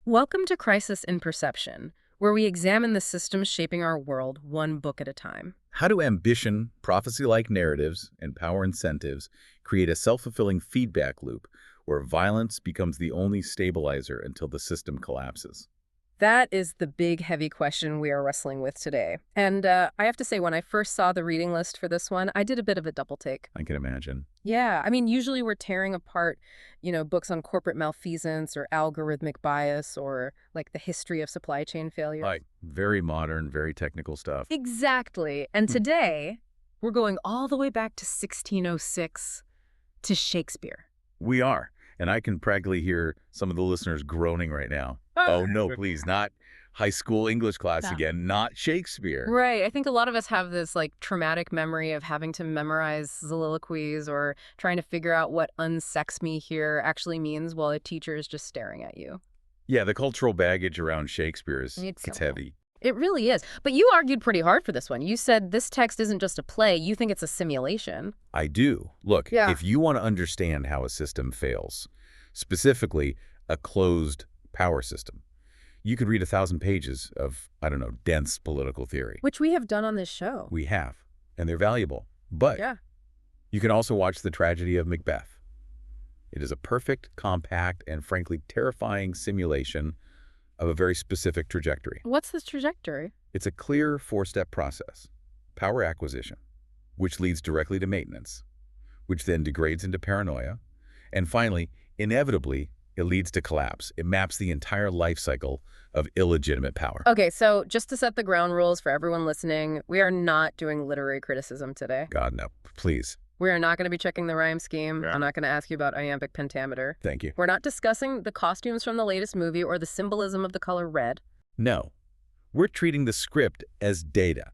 Welcome to Crisis in Perception, where we examine the systems shaping our world one book at a time. How do ambition, prophecy-like narratives, and power incentives create a self-fulfilling feedback loop where violence becomes the only stabilizer until the system collapses? That is the big, heavy question we are wrestling with today. And I have to say, when I first saw the reading list for this one, I did a bit of a double take. I can imagine. Yeah, I mean, usually we're tearing apart, books on corporate malfeasance or algorithmic bias or like the history of supply chain failure. Like, very modern, very technical stuff. Exactly. And Hmm. today, we're going all the way back to 1606 to Shakespeare. We are. And I can practically hear some of the listeners groaning right now. Oh, no, please, not high school English class No. again, not Shakespeare. Right. I think a lot of us have this like traumatic memory of having to memorize soliloquies or trying to figure out what unsex me here actually means while a teacher is just staring at you. Yeah, the cultural baggage around Shakespeare It's it's so- heavy. It really is. But you argued pretty hard for this one. You said this text isn't just a play. You think it's a simulation. I do. Look, Yeah. if you want to understand how a system fails, specifically a closed power system, you could read 1,000 pages of, I don't know, dense political theory. Which we have done on this show. We have, and they're valuable. But Yeah. you can also watch the tragedy of Macbeth. It is a perfect, compact, and frankly terrifying simulation of a very specific trajectory. What's this trajectory? It's a clear four-step process. Power acquisition, which leads directly to maintenance, which then degrades into paranoia, and finally, inevitably, it leads to collapse. It maps the entire life cycle of illegitimate power. Okay, so just to set the ground rules for everyone listening, we are not doing literary criticism today. God, no. Please. We are not going to be checking the rhyme scheme. Yeah. I'm not going to ask you about iambic pentameter. Thank you. We're not discussing the costumes from the latest movie or the symbolism of the color red. No. We're treating the script as data.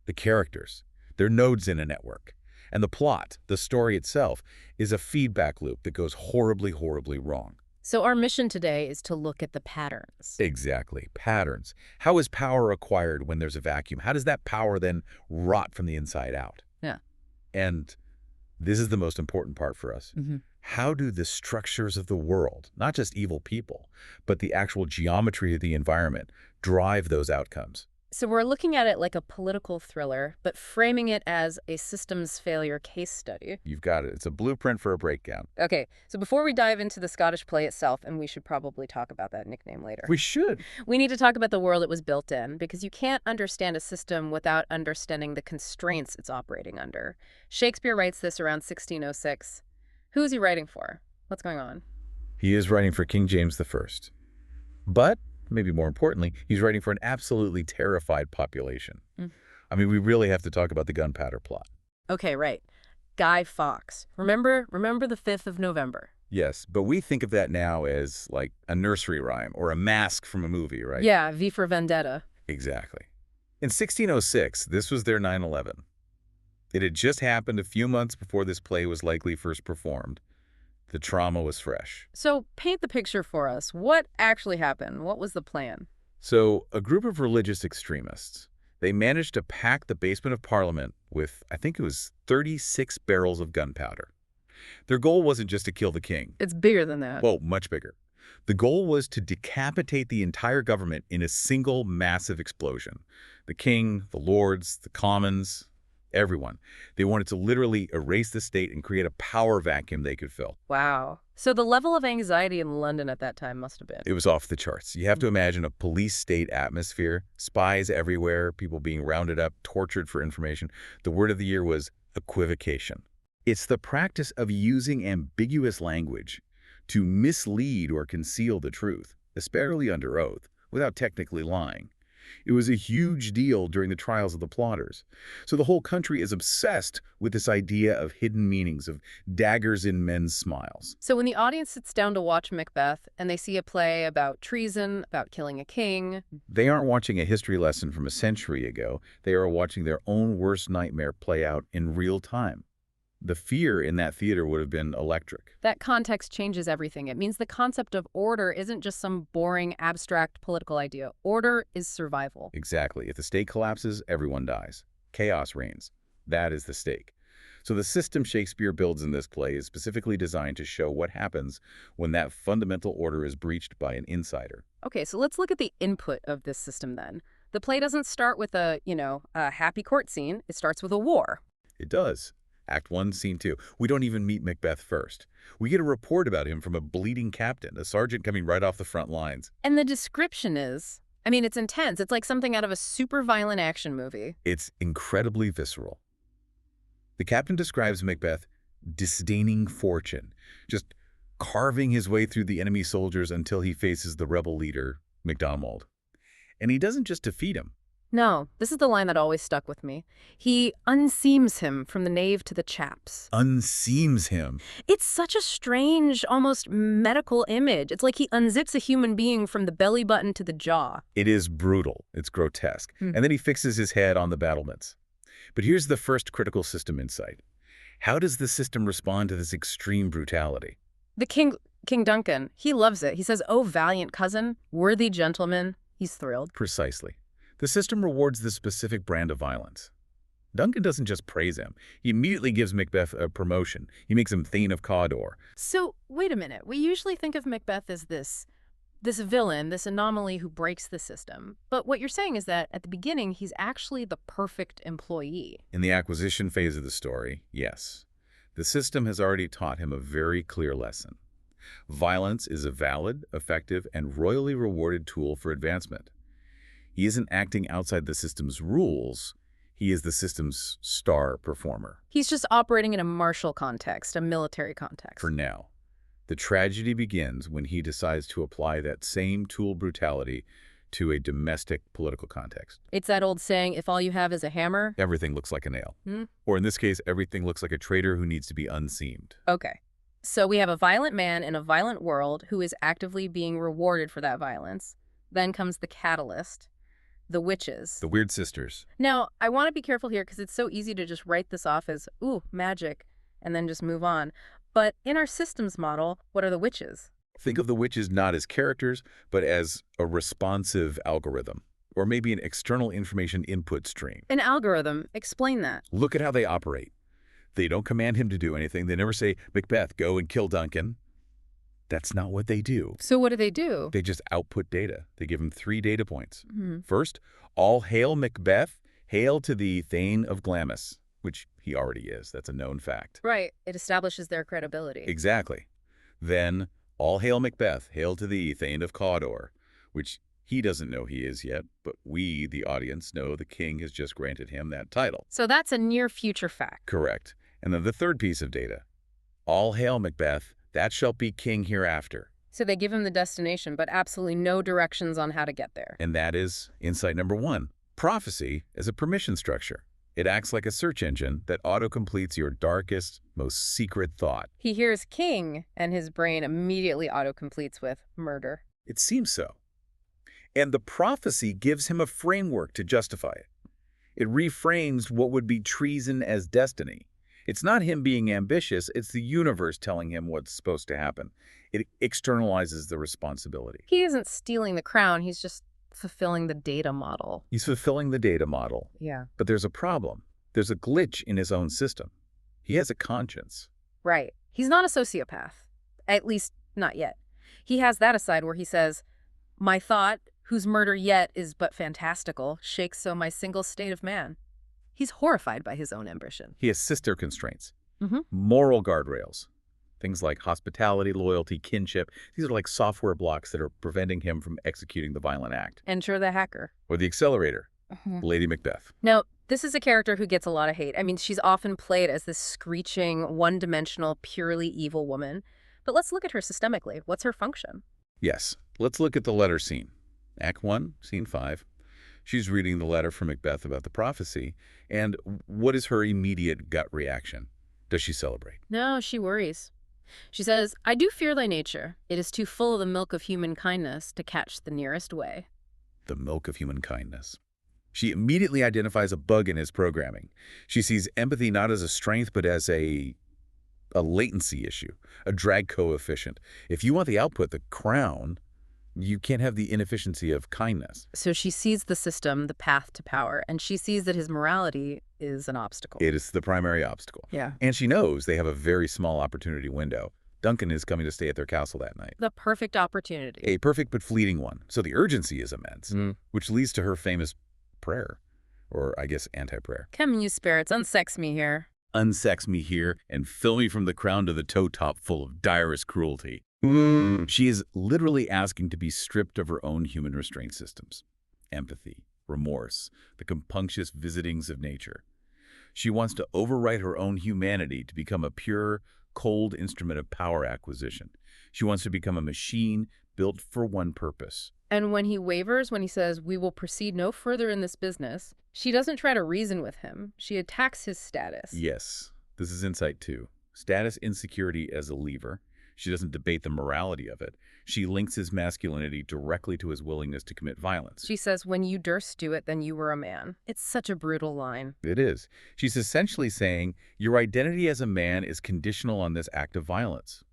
The characters, they're nodes in a network. And the plot, the story itself, is a feedback loop that goes horribly, horribly wrong. So our mission today is to look at the patterns. Exactly. Patterns. How is power acquired when there's a vacuum? How does that power then rot from the inside out? Yeah. And this is the most important part for us. How do the structures of the world, not just evil people, but the actual geometry of the environment, drive those outcomes? So we're looking at it like a political thriller, but framing it as a systems failure case study. You've got it. It's a blueprint for a breakdown. Okay, so before we dive into the Scottish play itself, and we should probably talk about that nickname later, We should. we need to talk about the world it was built in, because you can't understand a system without understanding the constraints it's operating under. Shakespeare writes this around 1606. Who is he writing for? What's going on? He is writing for King James I. But, maybe more importantly, he's writing for an absolutely terrified population. Mm. I mean, we really have to talk about the gunpowder plot. Okay, right. Guy Fawkes. Remember the 5th of November? Yes, but we think of that now as like a nursery rhyme or a mask from a movie, right? Yeah, V for Vendetta. Exactly. In 1606, this was their 9/11. It had just happened a few months before this play was likely first performed. The trauma was fresh. So paint the picture for us. What actually happened? What was the plan? So a group of religious extremists, they managed to pack the basement of Parliament with, I think it was 36 barrels of gunpowder. Their goal wasn't just to kill the king. It's bigger than that. Well, much bigger. The goal was to decapitate the entire government in a single massive explosion. The king, the lords, the commons, everyone. They wanted to literally erase the state and create a power vacuum they could fill. Wow. So the level of anxiety in London at that time must have been. It was off the charts. You have to imagine a police state atmosphere, spies everywhere, people being rounded up, tortured for information. The word of the year was equivocation. It's the practice of using ambiguous language to mislead or conceal the truth, especially under oath, without technically lying. It was a huge deal during the trials of the plotters. So the whole country is obsessed with this idea of hidden meanings, of daggers in men's smiles. So when the audience sits down to watch Macbeth and they see a play about treason, about killing a king, They aren't watching a history lesson from a century ago. They are watching their own worst nightmare play out in real time. The fear in that theater would have been electric. that context changes everything. It means the concept of order isn't just some boring, abstract political idea. Order is survival. Exactly. If the state collapses, everyone dies. Chaos reigns. That is the stake. So the system Shakespeare builds in this play is specifically designed to show what happens when that fundamental order is breached by an insider. Okay, so let's look at the input of this system then. The play doesn't start with a happy court scene. It starts with a war. It does. Act 1, Scene 2. We don't even meet Macbeth first. We get a report about him from a bleeding captain, a sergeant coming right off the front lines. And the description is, it's intense. It's like something out of a super violent action movie. It's incredibly visceral. The captain describes Macbeth disdaining fortune, just carving his way through the enemy soldiers until he faces the rebel leader, Macdonald. And he doesn't just defeat him. No, this is the line that always stuck with me. He unseams him from the knave to the chaps. Unseams him. It's such a strange, almost medical image. It's like he unzips a human being from the belly button to the jaw. It is brutal. It's grotesque. And then he fixes his head on the battlements. But here's the first critical system insight. How does the system respond to this extreme brutality? The King Duncan, he loves it. He says, "Oh, valiant cousin, worthy gentleman." He's thrilled. Precisely. The system rewards this specific brand of violence. Duncan doesn't just praise him. He immediately gives Macbeth a promotion. He makes him Thane of Cawdor. So, wait a minute. We usually think of Macbeth as this villain, this anomaly who breaks the system. But what you're saying is that at the beginning, he's actually the perfect employee. In the acquisition phase of the story, yes. The system has already taught him a very clear lesson. Violence is a valid, effective, and royally rewarded tool for advancement. He isn't acting outside the system's rules. He is the system's star performer. He's just operating in a martial context, a military context. For now. The tragedy begins when he decides to apply that same tool brutality to a domestic political context. It's that old saying, if all you have is a hammer... Everything looks like a nail. Or in this case, everything looks like a traitor who needs to be unseamed. Okay. So we have a violent man in a violent world who is actively being rewarded for that violence. Then comes the catalyst. The witches. The Weird Sisters. Now, I want to be careful here because it's so easy to just write this off as, ooh, magic, and then just move on. But in our systems model, what are the witches? Think of the witches not as characters, but as a responsive algorithm, or maybe an external information input stream. An algorithm. Explain that. Look at how they operate. They don't command him to do anything. They never say, Macbeth, go and kill Duncan. That's not what they do. So what do? They just output data. They give him 3 data points. First, all hail Macbeth, hail to the Thane of Glamis, which he already is. That's a known fact. Right. It establishes their credibility. Exactly. Then, all hail Macbeth, hail to thee, Thane of Cawdor, which he doesn't know he is yet, but we, the audience, know the king has just granted him that title. So that's a near future fact. Correct. And then the third piece of data. All hail Macbeth, that shall be king hereafter. So they give him the destination, but absolutely no directions on how to get there. And that is insight number 1. Prophecy is a permission structure. It acts like a search engine that auto-completes your darkest, most secret thought. He hears king, and his brain immediately auto-completes with murder. It seems so. And the prophecy gives him a framework to justify it. It reframes what would be treason as destiny. It's not him being ambitious, it's the universe telling him what's supposed to happen. It externalizes the responsibility. He isn't stealing the crown, he's just fulfilling the data model. He's fulfilling the data model. Yeah. But there's a problem. There's a glitch in his own system. He has a conscience. Right. He's not a sociopath. At least, not yet. He has that aside where he says, "My thought, whose murder yet is but fantastical, shakes so my single state of man." He's horrified by his own ambition. He has sister constraints, moral guardrails, things like hospitality, loyalty, kinship. These are like software blocks that are preventing him from executing the violent act. Enter the hacker. Or the accelerator, Lady Macbeth. Now, this is a character who gets a lot of hate. She's often played as this screeching, one-dimensional, purely evil woman. But let's look at her systemically. What's her function? Yes. Let's look at the letter scene. Act 1, Scene 5. She's reading the letter from Macbeth about the prophecy, and what is her immediate gut reaction? Does she celebrate? No, she worries. She says, "I do fear thy nature. It is too full of the milk of human kindness to catch the nearest way." The milk of human kindness. She immediately identifies a bug in his programming. She sees empathy not as a strength, but as a latency issue, a drag coefficient. If you want the output, the crown, You can't have the inefficiency of kindness. So she sees the system, the path to power, and she sees that his morality is an obstacle. It is the primary obstacle. Yeah. And she knows they have a very small opportunity window. Duncan is coming to stay at their castle that night. The perfect opportunity. A perfect but fleeting one. So the urgency is immense, which leads to her famous prayer, or I guess anti-prayer. Come, you spirits, unsex me here. Unsex me here and fill me from the crown to the toe top full of direst cruelty. She is literally asking to be stripped of her own human restraint systems. Empathy, remorse, the compunctious visitings of nature. She wants to overwrite her own humanity to become a pure, cold instrument of power acquisition. She wants to become a machine built for one purpose. And when he wavers, when he says, we will proceed no further in this business, she doesn't try to reason with him. She attacks his status. Yes, this is insight two. Status insecurity as a lever. She doesn't debate the morality of it. She links his masculinity directly to his willingness to commit violence. She says, when you durst do it, then you were a man. It's such a brutal line. It is. She's essentially saying, your identity as a man is conditional on this act of violence.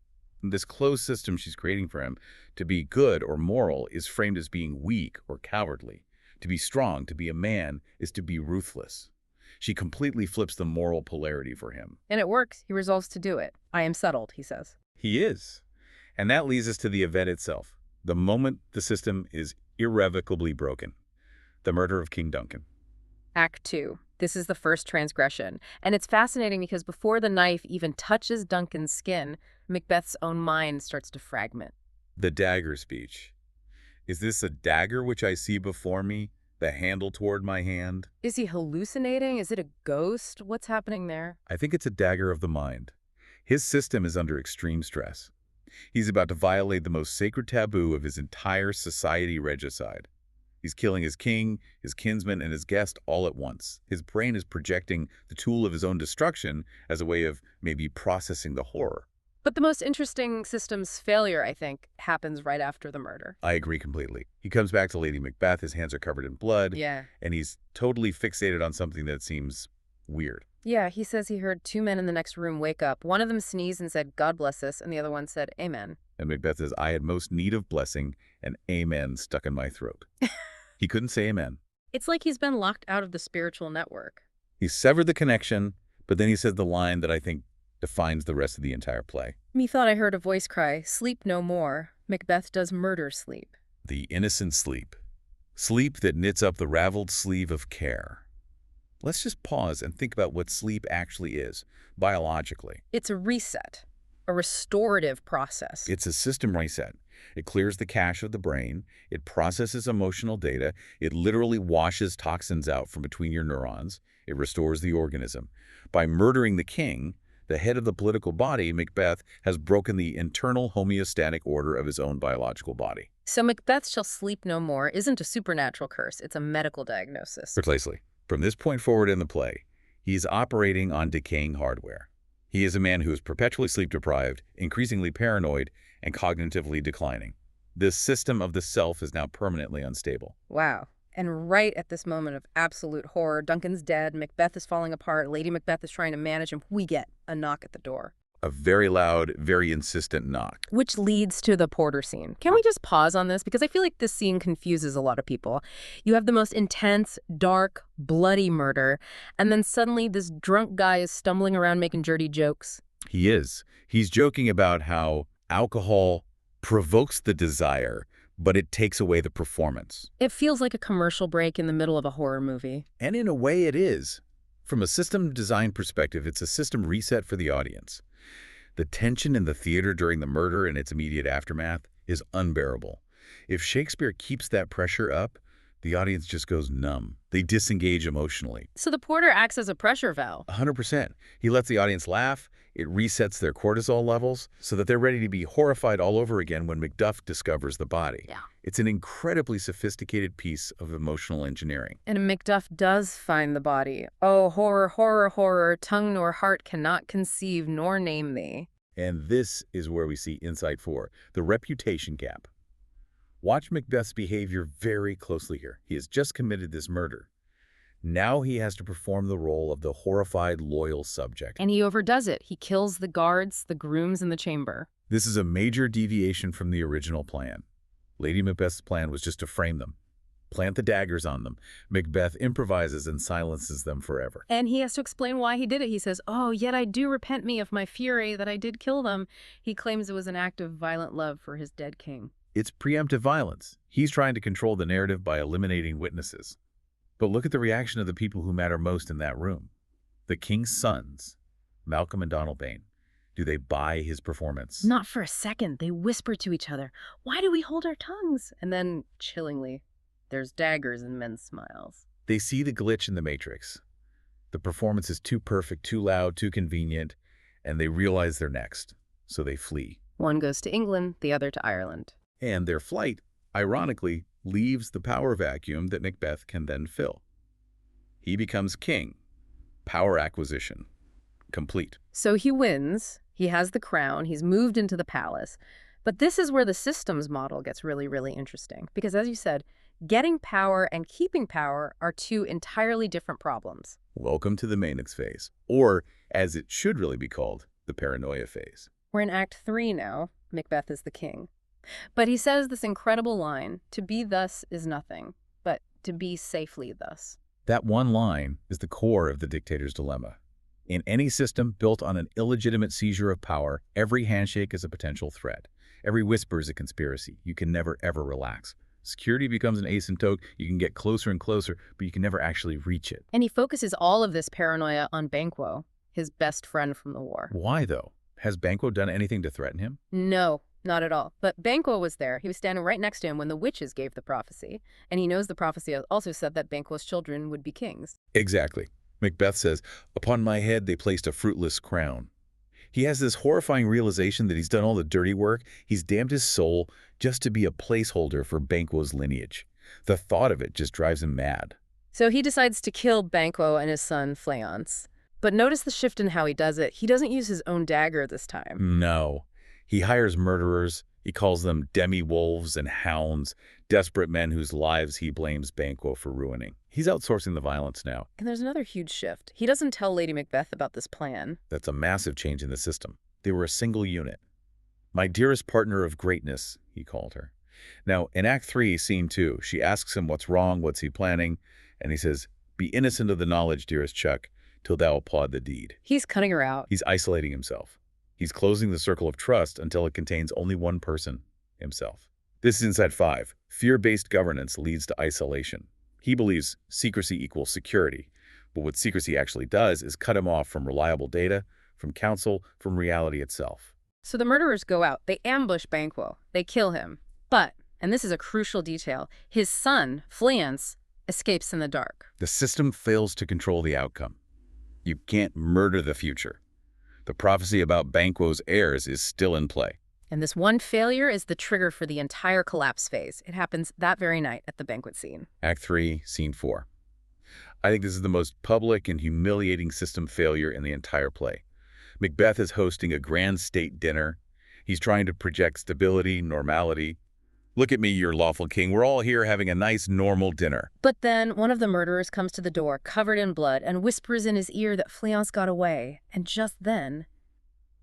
This closed system she's creating for him, to be good or moral, is framed as being weak or cowardly. To be strong, to be a man, is to be ruthless. She completely flips the moral polarity for him. And it works. He resolves to do it. I am settled, he says. He is. And that leads us to the event itself. The moment the system is irrevocably broken. The murder of King Duncan. Act 2. This is the first transgression. And it's fascinating because before the knife even touches Duncan's skin, Macbeth's own mind starts to fragment. The dagger speech. Is this a dagger which I see before me, the handle toward my hand? Is he hallucinating? Is it a ghost? What's happening there? I think it's a dagger of the mind. His system is under extreme stress. He's about to violate the most sacred taboo of his entire society regicide. He's killing his king, his kinsman, and his guest all at once. His brain is projecting the tool of his own destruction as a way of maybe processing the horror. But the most interesting system's failure, I think, happens right after the murder. I agree completely. He comes back to Lady Macbeth, his hands are covered in blood, Yeah. and he's totally fixated on something that seems weird. Yeah, he says he heard two men in the next room wake up. One of them sneezed and said, God bless us, and the other one said, Amen. And Macbeth says, I had most need of blessing, and amen stuck in my throat. He couldn't say amen. It's like he's been locked out of the spiritual network. He severed the connection, but then he said the line that I think defines the rest of the entire play. Methought I heard a voice cry, sleep no more. Macbeth does murder sleep. The innocent sleep. Sleep that knits up the raveled sleeve of care. Let's just pause and think about what sleep actually is, biologically. It's a reset, a restorative process. It's a system reset. It clears the cache of the brain. It processes emotional data. It literally washes toxins out from between your neurons. It restores the organism. By murdering the king, the head of the political body, Macbeth, has broken the internal homeostatic order of his own biological body. So Macbeth shall sleep no more isn't a supernatural curse. It's a medical diagnosis. Precisely. From this point forward in the play, he is operating on decaying hardware. He is a man who is perpetually sleep-deprived, increasingly paranoid, and cognitively declining. This system of the self is now permanently unstable. Wow. And right at this moment of absolute horror, Duncan's dead, Macbeth is falling apart, Lady Macbeth is trying to manage him. We get a knock at the door. A very loud, very insistent knock. Which leads to the porter scene. Can we just pause on this? Because I feel like this scene confuses a lot of people. You have the most intense, dark, bloody murder, and then suddenly this drunk guy is stumbling around making dirty jokes. He is. He's joking about how alcohol provokes the desire, but it takes away the performance. It feels like a commercial break in the middle of a horror movie. And in a way it is. From a system design perspective, it's a system reset for the audience. The tension in the theater during the murder and its immediate aftermath is unbearable. If Shakespeare keeps that pressure up, the audience just goes numb. They disengage emotionally. So the porter acts as a pressure valve. 100%. He lets the audience laugh. It resets their cortisol levels so that they're ready to be horrified all over again when Macduff discovers the body. Yeah. It's an incredibly sophisticated piece of emotional engineering. And Macduff does find the body. Oh, horror, horror, horror, tongue nor heart cannot conceive nor name thee. And this is where we see insight 4, the reputation gap. Watch Macbeth's behavior very closely here. He has just committed this murder. Now he has to perform the role of the horrified, loyal subject. And he overdoes it. He kills the guards, the grooms in the chamber. This is a major deviation from the original plan. Lady Macbeth's plan was just to frame them, plant the daggers on them. Macbeth improvises and silences them forever. And he has to explain why he did it. He says, "Oh, yet I do repent me of my fury that I did kill them." He claims it was an act of violent love for his dead king. It's preemptive violence. He's trying to control the narrative by eliminating witnesses. But look at the reaction of the people who matter most in that room. The king's sons, Malcolm and Donald Bain. Do they buy his performance? Not for a second. They whisper to each other, "Why do we hold our tongues?" And then, chillingly, there's daggers in men's smiles. They see the glitch in the matrix. The performance is too perfect, too loud, too convenient, and they realize they're next. So they flee. One goes to England, the other to Ireland. And their flight, ironically, leaves the power vacuum that Macbeth can then fill. He becomes king. Power acquisition. Complete. So he wins. He has the crown. He's moved into the palace. But this is where the systems model gets really, really interesting. Because as you said, getting power and keeping power are two entirely different problems. Welcome to the maintenance phase. Or, as it should really be called, the paranoia phase. We're in Act 3 now. Macbeth is the king. But he says this incredible line, "To be thus is nothing, but to be safely thus." That one line is the core of the dictator's dilemma. In any system built on an illegitimate seizure of power, every handshake is a potential threat. Every whisper is a conspiracy. You can never, ever relax. Security becomes an asymptote. You can get closer and closer, but you can never actually reach it. And he focuses all of this paranoia on Banquo, his best friend from the war. Why, though? Has Banquo done anything to threaten him? No, not at all. But Banquo was there. He was standing right next to him when the witches gave the prophecy. And he knows the prophecy also said that Banquo's children would be kings. Exactly. Macbeth says, "Upon my head they placed a fruitless crown." He has this horrifying realization that he's done all the dirty work. He's damned his soul just to be a placeholder for Banquo's lineage. The thought of it just drives him mad. So he decides to kill Banquo and his son, Fleance. But notice the shift in how he does it. He doesn't use his own dagger this time. No. He hires murderers. He calls them demi-wolves and hounds, desperate men whose lives he blames Banquo for ruining. He's outsourcing the violence now. And there's another huge shift. He doesn't tell Lady Macbeth about this plan. That's a massive change in the system. They were a single unit. "My dearest partner of greatness," he called her. Now, in Act 3, Scene 2, she asks him what's wrong, what's he planning, and he says, "Be innocent of the knowledge, dearest Chuck, till thou applaud the deed." He's cutting her out. He's isolating himself. He's closing the circle of trust until it contains only one person, himself. This is inside 5. Fear-based governance leads to isolation. He believes secrecy equals security, but what secrecy actually does is cut him off from reliable data, from counsel, from reality itself. So the murderers go out. They ambush Banquo. They kill him. But, and this is a crucial detail, his son, Fleance, escapes in the dark. The system fails to control the outcome. You can't murder the future. The prophecy about Banquo's heirs is still in play. And this one failure is the trigger for the entire collapse phase. It happens that very night at the banquet scene. Act 3, Scene 4. I think this is the most public and humiliating system failure in the entire play. Macbeth is hosting a grand state dinner. He's trying to project stability, normality. "Look at me, your lawful king. We're all here having a nice, normal dinner." But then one of the murderers comes to the door, covered in blood, and whispers in his ear that Fleance got away. And just then,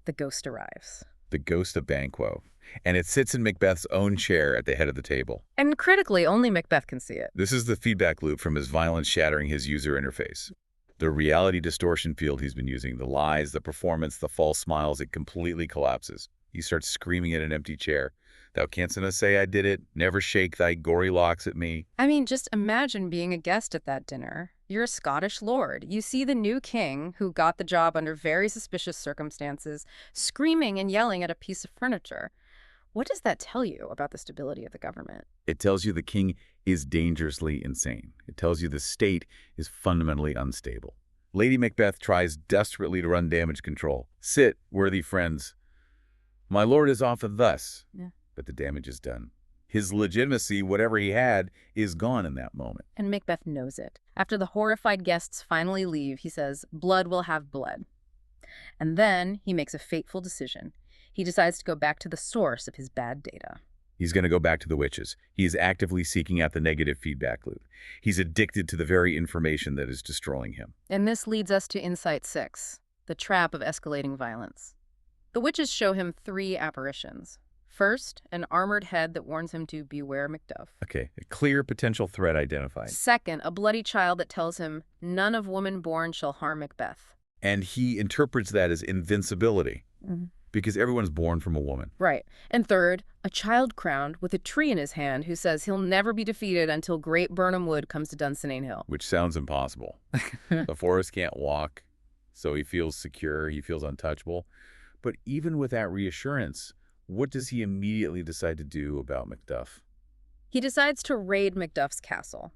the ghost arrives. The ghost of Banquo. And it sits in Macbeth's own chair at the head of the table. And critically, only Macbeth can see it. This is the feedback loop from his violence shattering his user interface. The reality distortion field he's been using, the lies, the performance, the false smiles, it completely collapses. He starts screaming at an empty chair. "Thou canst not say I did it. Never shake thy gory locks at me." I mean, just imagine being a guest at that dinner. You're a Scottish lord. You see the new king, who got the job under very suspicious circumstances, screaming and yelling at a piece of furniture. What does that tell you about the stability of the government? It tells you the king is dangerously insane. It tells you the state is fundamentally unstable. Lady Macbeth tries desperately to run damage control. "Sit, worthy friends. My lord is often thus." Yeah. But the damage is done. His legitimacy, whatever he had, is gone in that moment. And Macbeth knows it. After the horrified guests finally leave, he says, "Blood will have blood." And then he makes a fateful decision. He decides to go back to the source of his bad data. He's going to go back to the witches. He is actively seeking out the negative feedback loop. He's addicted to the very information that is destroying him. And this leads us to Insight 6, the trap of escalating violence. The witches show him 3 apparitions. First, an armored head that warns him to beware Macduff. Okay, a clear potential threat identified. Second, a bloody child that tells him, none of woman born shall harm Macbeth. And he interprets that as invincibility, Mhm. because everyone's born from a woman. Right. And third, a child crowned with a tree in his hand who says he'll never be defeated until great Burnham Wood comes to Dunsinane Hill. Which sounds impossible. The forest can't walk, so he feels secure, he feels untouchable. But even with that reassurance, what does he immediately decide to do about Macduff? He decides to raid Macduff's castle.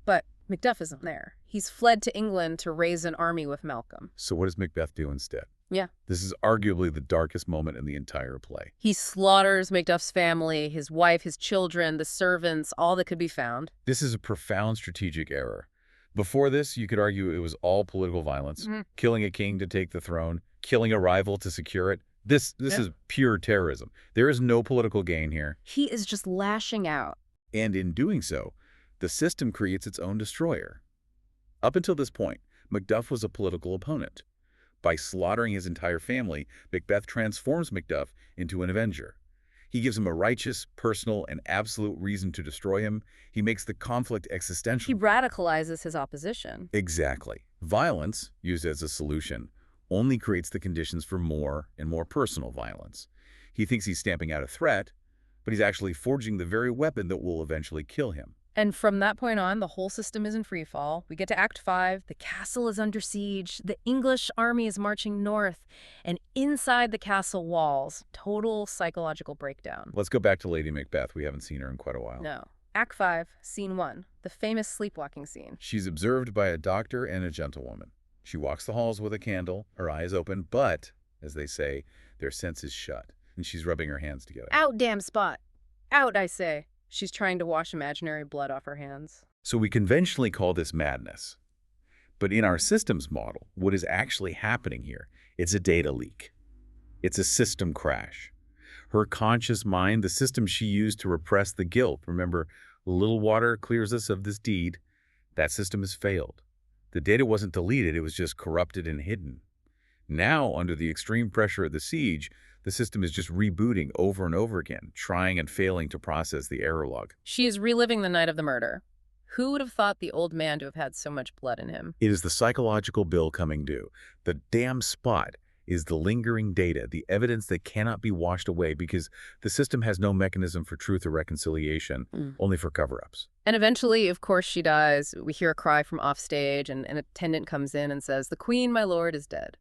But Macduff isn't there. He's fled to England to raise an army with Malcolm. So what does Macbeth do instead? Yeah. This is arguably the darkest moment in the entire play. He slaughters Macduff's family, his wife, his children, the servants, all that could be found. This is a profound strategic error. Before this, you could argue it was all political violence, killing a king to take the throne, killing a rival to secure it. This is pure terrorism. There is no political gain here. He is just lashing out. And in doing so, the system creates its own destroyer. Up until this point, Macduff was a political opponent. By slaughtering his entire family, Macbeth transforms Macduff into an avenger. He gives him a righteous, personal, and absolute reason to destroy him. He makes the conflict existential. He radicalizes his opposition. Exactly. Violence, used as a solution, only creates the conditions for more and more personal violence. He thinks he's stamping out a threat, but he's actually forging the very weapon that will eventually kill him. And from that point on, the whole system is in free fall. We get to Act 5. The castle is under siege. The English army is marching north. And inside the castle walls, total psychological breakdown. Let's go back to Lady Macbeth. We haven't seen her in quite a while. No. Act 5, Scene 1, the famous sleepwalking scene. She's observed by a doctor and a gentlewoman. She walks the halls with a candle, her eyes open, but, as they say, their senses shut. And she's rubbing her hands together. Out, damn spot. Out, I say. She's trying to wash imaginary blood off her hands. So we conventionally call this madness. But in our systems model, what is actually happening here? It's a data leak. It's a system crash. Her conscious mind, the system she used to repress the guilt, remember, a little water clears us of this deed, that system has failed. The data wasn't deleted, it was just corrupted and hidden. Now, under the extreme pressure of the siege, the system is just rebooting over and over again, trying and failing to process the error log. She is reliving the night of the murder. Who would have thought the old man to have had so much blood in him? It is the psychological bill coming due. The damn spot is the lingering data, the evidence that cannot be washed away because the system has no mechanism for truth or reconciliation, only for cover-ups. And eventually, of course, she dies. We hear a cry from offstage, and an attendant comes in and says, "The queen, my lord, is dead."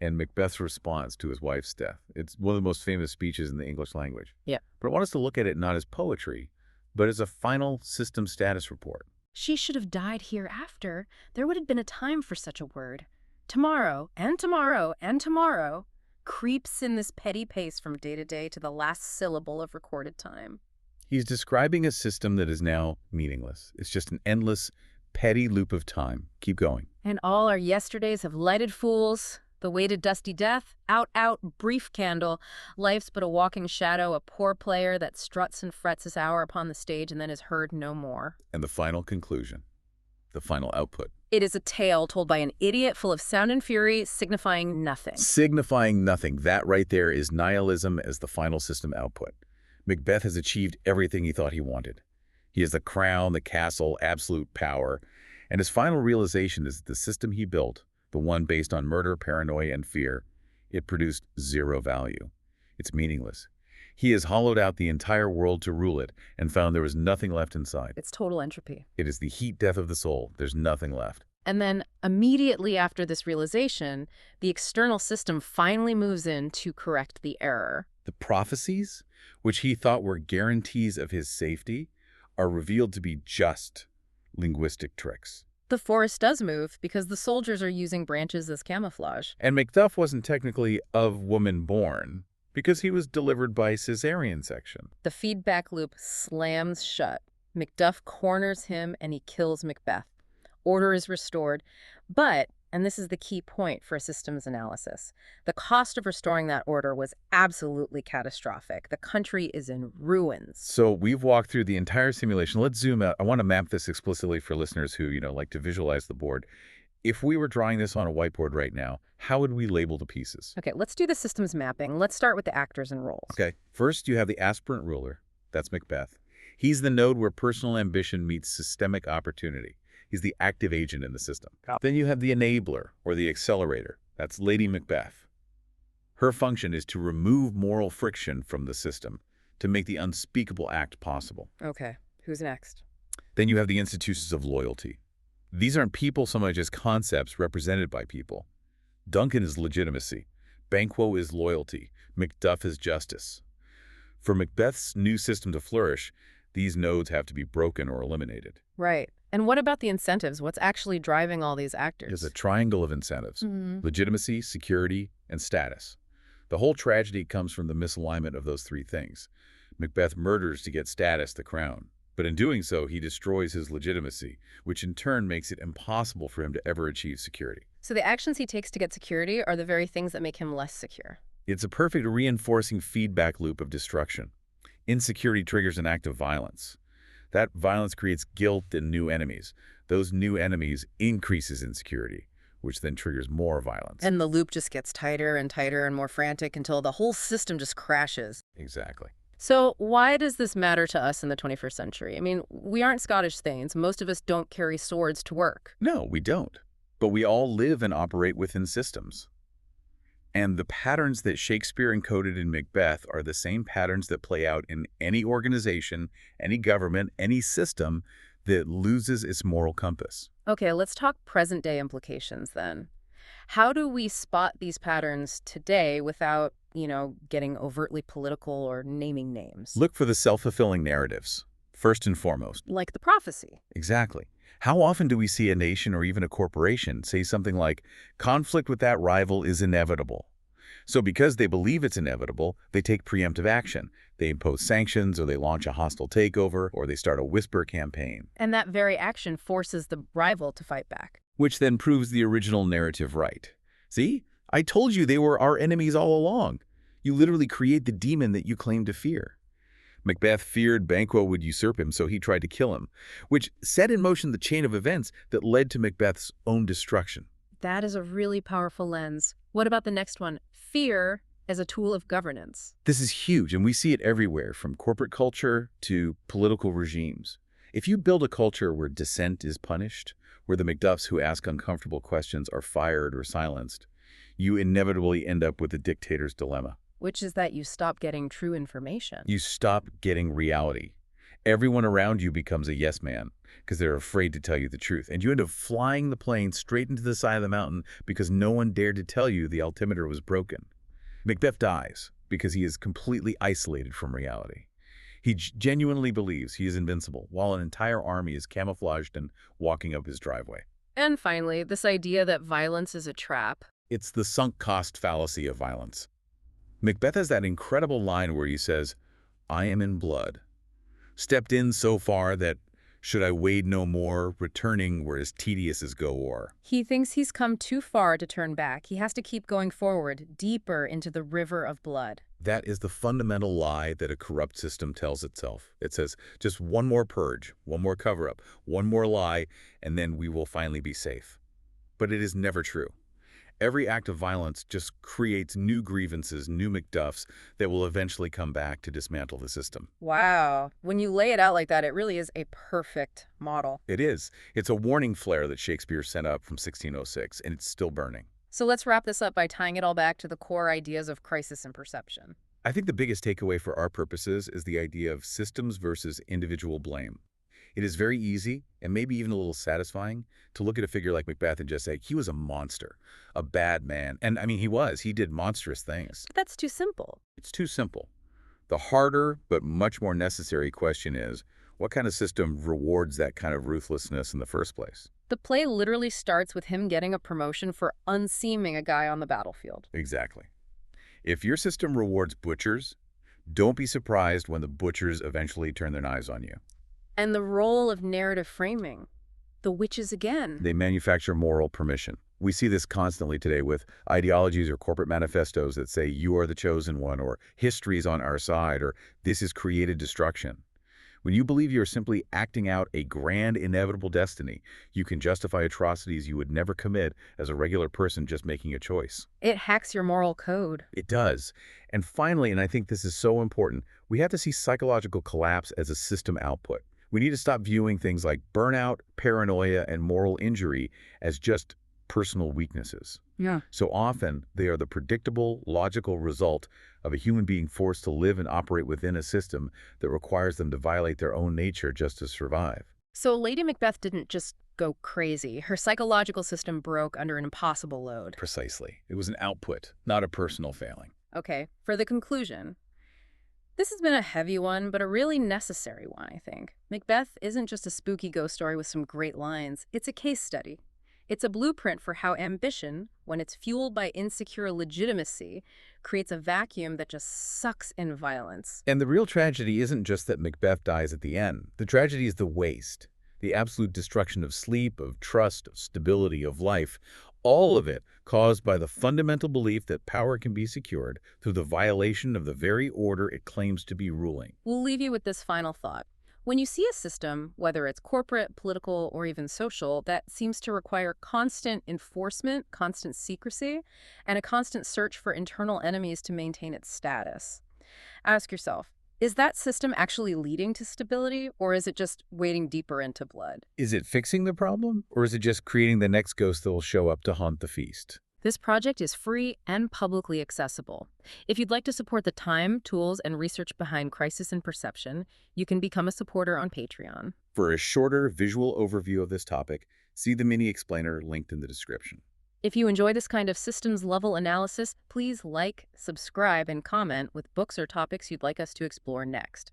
And Macbeth's response to his wife's death. It's one of the most famous speeches in the English language. Yeah. But I want us to look at it not as poetry, but as a final system status report. She should have died hereafter. There would have been a time for such a word. Tomorrow, and tomorrow, and tomorrow, creeps in this petty pace from day to day to the last syllable of recorded time. He's describing a system that is now meaningless. It's just an endless, petty loop of time. Keep going. And all our yesterdays have lighted fools. The way to dusty death, out, brief candle. Life's but a walking shadow, a poor player that struts and frets his hour upon the stage and then is heard no more. And the final conclusion, the final output. It is a tale told by an idiot full of sound and fury, signifying nothing. Signifying nothing. That right there is nihilism as the final system output. Macbeth has achieved everything he thought he wanted. He has the crown, the castle, absolute power. And his final realization is that the system he built, the one based on murder, paranoia, and fear, it produced zero value. It's meaningless. He has hollowed out the entire world to rule it and found there was nothing left inside. It's total entropy. It is the heat death of the soul. There's nothing left. And then immediately after this realization, the external system finally moves in to correct the error. The prophecies, which he thought were guarantees of his safety, are revealed to be just linguistic tricks. The forest does move because the soldiers are using branches as camouflage. And Macduff wasn't technically of woman born because he was delivered by cesarean section. The feedback loop slams shut. Macduff corners him and he kills Macbeth. Order is restored. But, and this is the key point for a systems analysis, the cost of restoring that order was absolutely catastrophic. The country is in ruins. So we've walked through the entire simulation. Let's zoom out. I want to map this explicitly for listeners who, like to visualize the board. If we were drawing this on a whiteboard right now, how would we label the pieces? Okay, let's do the systems mapping. Let's start with the actors and roles. Okay, first you have the aspirant ruler. That's Macbeth. He's the node where personal ambition meets systemic opportunity. He's the active agent in the system. Then you have the enabler, or the accelerator. That's Lady Macbeth. Her function is to remove moral friction from the system, to make the unspeakable act possible. Okay, who's next? Then you have the institutions of loyalty. These aren't people so much as concepts represented by people. Duncan is legitimacy. Banquo is loyalty. Macduff is justice. For Macbeth's new system to flourish, these nodes have to be broken or eliminated. Right. And what about the incentives? What's actually driving all these actors? There's a triangle of incentives: legitimacy, security, and status. The whole tragedy comes from the misalignment of those three things. Macbeth murders to get status, the crown. But in doing so, he destroys his legitimacy, which in turn makes it impossible for him to ever achieve security. So the actions he takes to get security are the very things that make him less secure. It's a perfect reinforcing feedback loop of destruction. Insecurity triggers an act of violence. That violence creates guilt and new enemies. Those new enemies increases insecurity, which then triggers more violence. And the loop just gets tighter and tighter and more frantic until the whole system just crashes. Exactly. So why does this matter to us in the 21st century? I mean, we aren't Scottish Thanes. Most of us don't carry swords to work. No, we don't. But we all live and operate within systems. And the patterns that Shakespeare encoded in Macbeth are the same patterns that play out in any organization, any government, any system that loses its moral compass. Okay, let's talk present-day implications then. How do we spot these patterns today without, getting overtly political or naming names? Look for the self-fulfilling narratives, first and foremost. Like the prophecy. Exactly. How often do we see a nation or even a corporation say something like, conflict with that rival is inevitable? So because they believe it's inevitable, they take preemptive action. They impose sanctions, or they launch a hostile takeover, or they start a whisper campaign. And that very action forces the rival to fight back. Which then proves the original narrative right. See? I told you they were our enemies all along. You literally create the demon that you claim to fear. Macbeth feared Banquo would usurp him, so he tried to kill him, which set in motion the chain of events that led to Macbeth's own destruction. That is a really powerful lens. What about the next one? Fear as a tool of governance. This is huge, and we see it everywhere, from corporate culture to political regimes. If you build a culture where dissent is punished, where the Macduffs who ask uncomfortable questions are fired or silenced, you inevitably end up with the dictator's dilemma. Which is that you stop getting true information. You stop getting reality. Everyone around you becomes a yes man because they're afraid to tell you the truth. And you end up flying the plane straight into the side of the mountain because no one dared to tell you the altimeter was broken. Macbeth dies because he is completely isolated from reality. He genuinely believes he is invincible while an entire army is camouflaged and walking up his driveway. And finally, this idea that violence is a trap. It's the sunk cost fallacy of violence. Macbeth has that incredible line where he says, I am in blood. Stepped in so far that, should I wade no more, returning were as tedious as go o'er. He thinks he's come too far to turn back. He has to keep going forward, deeper into the river of blood. That is the fundamental lie that a corrupt system tells itself. It says, just one more purge, one more cover-up, one more lie, and then we will finally be safe. But it is never true. Every act of violence just creates new grievances, new Macduffs that will eventually come back to dismantle the system. Wow. When you lay it out like that, it really is a perfect model. It is. It's a warning flare that Shakespeare sent up from 1606, and it's still burning. So let's wrap this up by tying it all back to the core ideas of crisis and perception. I think the biggest takeaway for our purposes is the idea of systems versus individual blame. It is very easy, and maybe even a little satisfying, to look at a figure like Macbeth and just say, he was a monster, a bad man. And I mean, he did monstrous things. But that's too simple. It's too simple. The harder, but much more necessary question is, what kind of system rewards that kind of ruthlessness in the first place? The play literally starts with him getting a promotion for unseeming a guy on the battlefield. Exactly. If your system rewards butchers, don't be surprised when the butchers eventually turn their knives on you. And the role of narrative framing. The witches again. They manufacture moral permission. We see this constantly today with ideologies or corporate manifestos that say you are the chosen one, or history's on our side, or this is created destruction. When you believe you're simply acting out a grand, inevitable destiny, you can justify atrocities you would never commit as a regular person just making a choice. It hacks your moral code. It does. And finally, and I think this is so important, we have to see psychological collapse as a system output. We need to stop viewing things like burnout, paranoia, and moral injury as just personal weaknesses. Yeah. So often, they are the predictable, logical result of a human being forced to live and operate within a system that requires them to violate their own nature just to survive. So Lady Macbeth didn't just go crazy. Her psychological system broke under an impossible load. Precisely. It was an output, not a personal failing. Okay, for the conclusion. This has been a heavy one, but a really necessary one, I think. Macbeth isn't just a spooky ghost story with some great lines. It's a case study. It's a blueprint for how ambition, when it's fueled by insecure legitimacy, creates a vacuum that just sucks in violence. And the real tragedy isn't just that Macbeth dies at the end. The tragedy is the waste, the absolute destruction of sleep, of trust, of stability, of life, all of it caused by the fundamental belief that power can be secured through the violation of the very order it claims to be ruling. We'll leave you with this final thought. When you see a system, whether it's corporate, political, or even social, that seems to require constant enforcement, constant secrecy, and a constant search for internal enemies to maintain its status, ask yourself, is that system actually leading to stability, or is it just wading deeper into blood? Is it fixing the problem, or is it just creating the next ghost that will show up to haunt the feast? This project is free and publicly accessible. If you'd like to support the time, tools, and research behind Crisis and Perception, you can become a supporter on Patreon. For a shorter visual overview of this topic, see the mini explainer linked in the description. If you enjoy this kind of systems-level analysis, please like, subscribe, and comment with books or topics you'd like us to explore next.